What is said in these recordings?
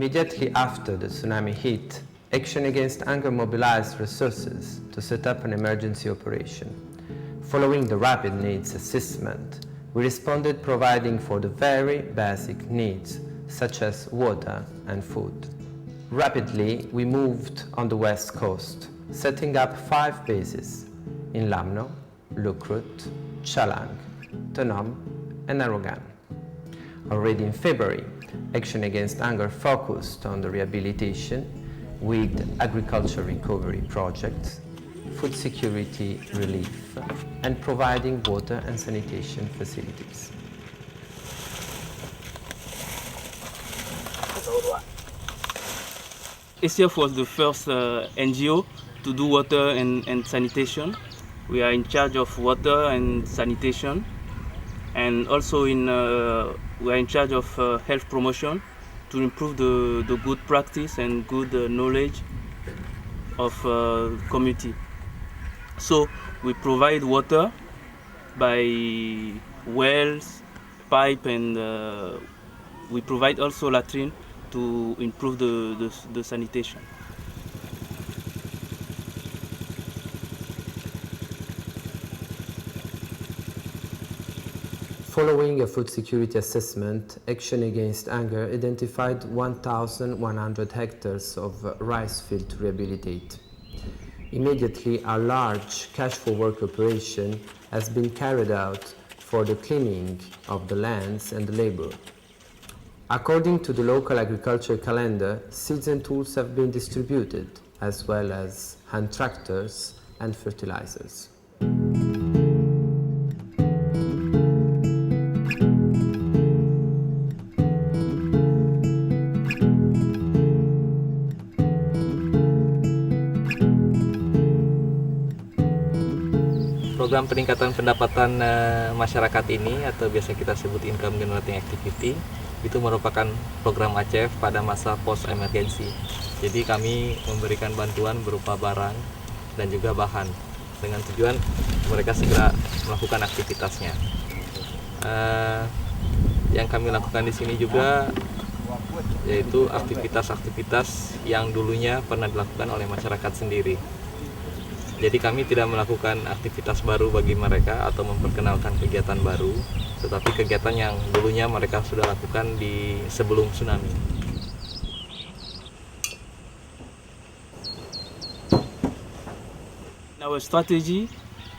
Immediately after the tsunami hit, Action Against Hunger mobilized resources to set up an emergency operation. Following the rapid needs assessment, we responded providing for the very basic needs, such as water and food. Rapidly, we moved on the west coast, setting up 5 bases in Lamno, Lukrut, Chalang, Tonom, and Narogan. Already in February, Action Against Hunger focused on the rehabilitation with agriculture recovery projects, food security relief, and providing water and sanitation facilities. ACF was the first NGO to do water and sanitation. We are in charge of water and sanitation, and also we are in charge of health promotion to improve the good practice and good knowledge of community. So we provide water by wells, pipe, and we provide also latrine to improve the sanitation. Following a food security assessment, Action Against Hunger identified 1,100 hectares of rice field to rehabilitate. Immediately, a large cash for work operation has been carried out for the cleaning of the lands and the labor. According to the local agriculture calendar, seeds and tools have been distributed, as well as hand tractors and fertilizers. Program peningkatan pendapatan masyarakat ini, atau biasa kita sebut income generating activity, itu merupakan program ACF pada masa post emergency. Jadi kami memberikan bantuan berupa barang dan juga bahan dengan tujuan mereka segera melakukan aktivitasnya. Yang kami lakukan di sini juga yaitu aktivitas-aktivitas yang dulunya pernah dilakukan oleh masyarakat sendiri. Jadi kami tidak melakukan aktivitas baru bagi mereka atau memperkenalkan kegiatan baru, tetapi kegiatan yang dulunya mereka sudah lakukan di sebelum tsunami. Our strategy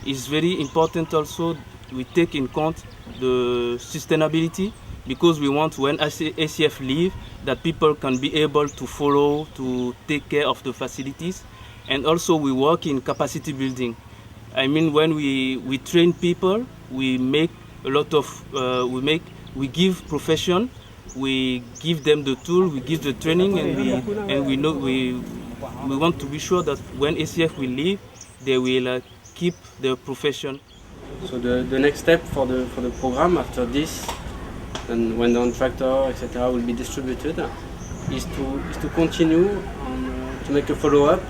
is very important also. We take in account the sustainability, because we want when ACF leave that people can be able to follow, to take care of the facilities. And also we work in capacity building. I mean, when we train people, we make a lot of, we give profession, we give them the tool, we give the training, and we want to be sure that when ACF will leave, they will keep their profession. So the next step for the program after this, and when the tractor etc. will be distributed, is to continue to make a follow-up.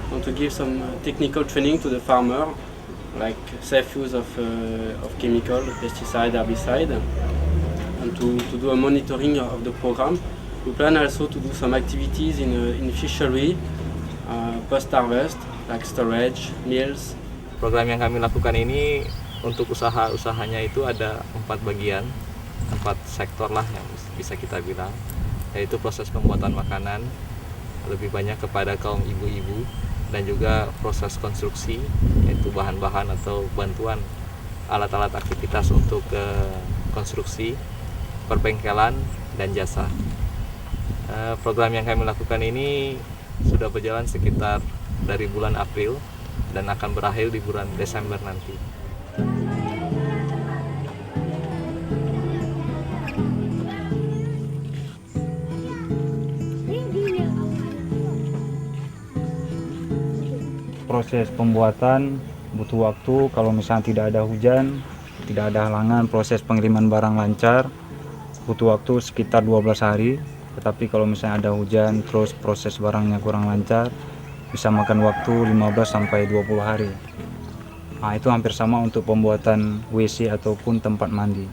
Want to give some technical training to the farmer, like safe use of chemical, pesticide, herbicide, and to do a monitoring of the program. We plan also to do some activities in fishery, post-harvest, like storage, meals. Program yang kami lakukan ini untuk usaha-usahanya itu ada 4 bagian, 4 sektor lah yang bisa kita bilang, yaitu proses pembuatan makanan, lebih banyak kepada kaum ibu-ibu, dan juga proses konstruksi, yaitu bahan-bahan atau bantuan alat-alat aktivitas untuk konstruksi, perbengkelan, dan jasa. Program yang kami lakukan ini sudah berjalan sekitar dari bulan April dan akan berakhir di bulan Desember nanti. Proses pembuatan butuh waktu. Kalau misalnya tidak ada hujan, tidak ada halangan, proses pengiriman barang lancar, butuh waktu sekitar 12 hari. Tetapi kalau misalnya ada hujan terus proses barangnya kurang lancar, bisa makan waktu 15-20 hari. Nah, itu hampir sama untuk pembuatan WC ataupun tempat mandi.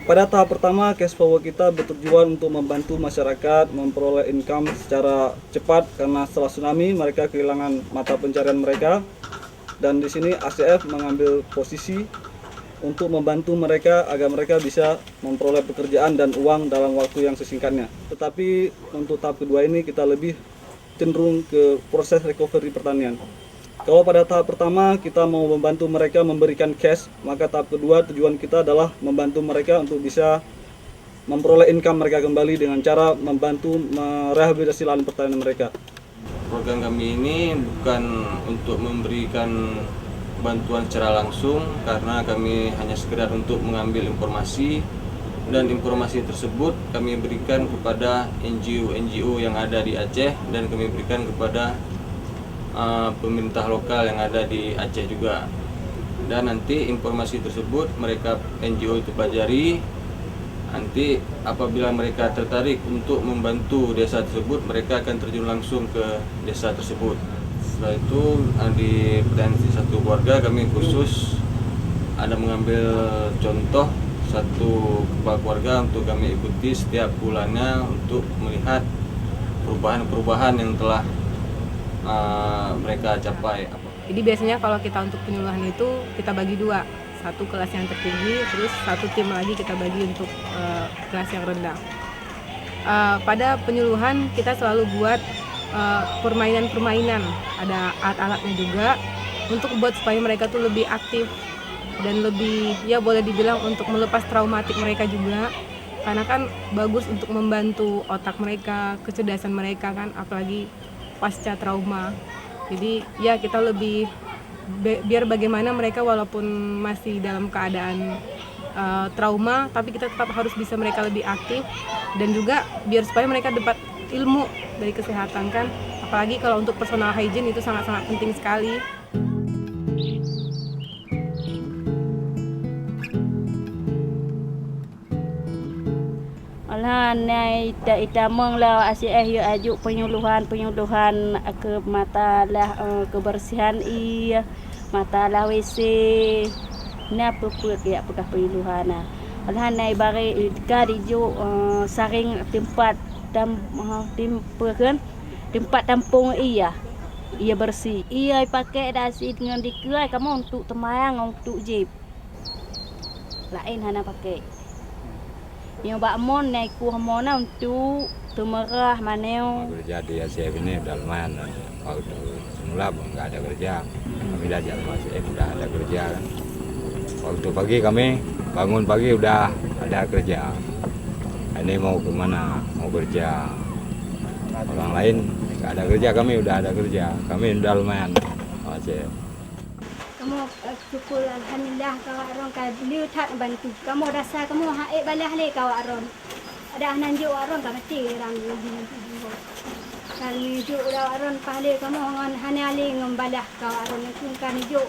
Pada tahap pertama, cash forward kita bertujuan untuk membantu masyarakat memperoleh income secara cepat karena setelah tsunami mereka kehilangan mata pencarian mereka, dan di sini ACF mengambil posisi untuk membantu mereka agar mereka bisa memperoleh pekerjaan dan uang dalam waktu yang sesingkatnya. Tetapi untuk tahap kedua ini kita lebih cenderung ke proses recovery pertanian. Kalau pada tahap pertama kita mau membantu mereka memberikan cash, maka tahap kedua tujuan kita adalah membantu mereka untuk bisa memperoleh income mereka kembali dengan cara membantu merehabilitasi lahan pertanian mereka. Program kami ini bukan untuk memberikan bantuan secara langsung, karena kami hanya sekedar untuk mengambil informasi, dan informasi tersebut kami berikan kepada NGO yang ada di Aceh, dan kami berikan kepada pemerintah lokal yang ada di Aceh juga. Dan nanti informasi tersebut mereka NGO itu pelajari. Nanti apabila mereka tertarik untuk membantu desa tersebut, mereka akan terjun langsung ke desa tersebut. Setelah itu di potensi satu keluarga kami khusus ada mengambil contoh satu kepala keluarga untuk kami ikuti setiap bulannya untuk melihat perubahan-perubahan yang telah mereka capai. Jadi biasanya kalau kita untuk penyuluhan itu kita bagi dua, satu kelas yang tertinggi, terus satu tim lagi kita bagi untuk kelas yang rendah. Pada penyuluhan kita selalu buat permainan-permainan, ada alat-alatnya juga untuk buat supaya mereka tuh lebih aktif dan lebih, ya boleh dibilang untuk melepas traumatik mereka juga, karena kan bagus untuk membantu otak mereka, kecerdasan mereka kan, apalagi pasca trauma. Jadi ya kita lebih biar bagaimana mereka walaupun masih dalam keadaan trauma, tapi kita tetap harus bisa mereka lebih aktif, dan juga biar supaya mereka dapat ilmu dari kesehatan kan, apalagi kalau untuk personal hygiene itu sangat-sangat penting sekali. Nai ita menglau ACF yo ajuk penyuluhan ke masalah kebersihan masalah WC na pupuk ya bekas penyuluhan. Nai bari kadi jo saring tempat tempat tampung ia bersih. Ia pakai dasi dengan dikerai kamu untuk temayang untuk jeep. Lain hana pakai. Yang bakmon naik kuah mona untuk temerah maneo. Kerja di ACF ini udah lumayan. Waktu semula nggak ada kerja, kami belajar sama ACF udah ada kerja. Waktu pagi kami bangun pagi udah ada kerja. Ini mau kemana? Mau kerja. Orang lain nggak ada kerja, kami udah ada kerja. Kami udah lumayan sama ACF. Kamu syukur alhamdulillah kawak ron ka liu tak bantu. Kamu rasa kamu hae balah le kawak ron. Ada anan jo ron ka mesti rang di. Kali jo ron pale kamu ngan hanale ngembalah kawak ron kun kan jo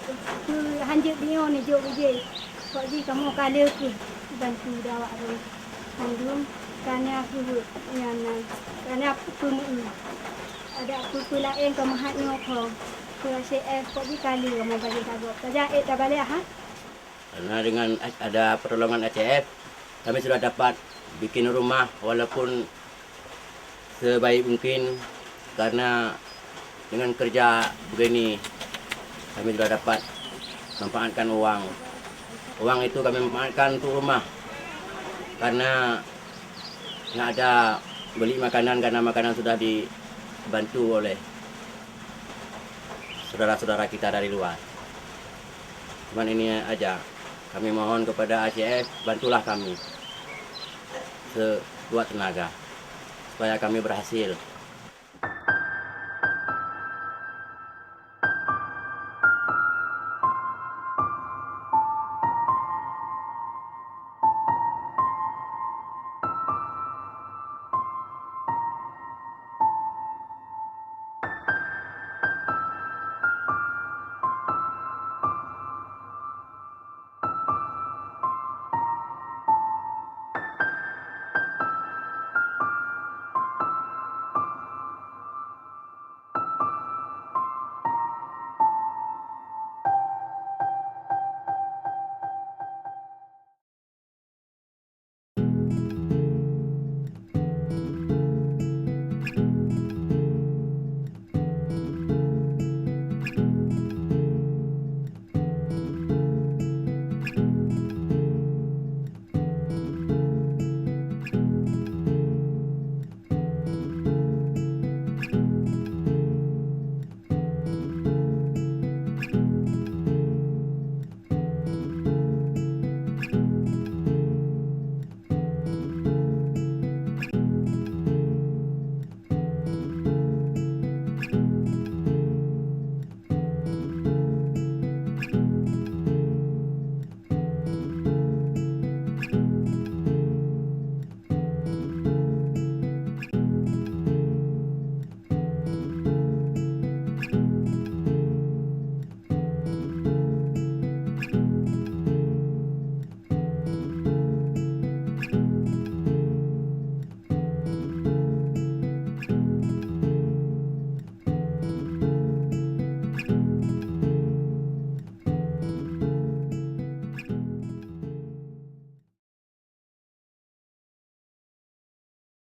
ku hanjut dio ni jo je. Kok ji kamu kale ku bantu dawak ron. Handung kanya ku nyana. Kanya ku ada ku lain kamu hat ngoko. ACF kok dikali kamu bagi kagok saja tak balik ha. Karena dengan ada pertolongan ACF kami sudah dapat bikin rumah walaupun sebaik mungkin, karena dengan kerja begini kami sudah dapat memanfaatkan uang itu kami manfaatkan untuk rumah, karena nggak ada beli makanan karena makanan sudah dibantu oleh saudara-saudara kita dari luar. Cuman ini aja, kami mohon kepada ACF, bantulah kami sekuat tenaga supaya kami berhasil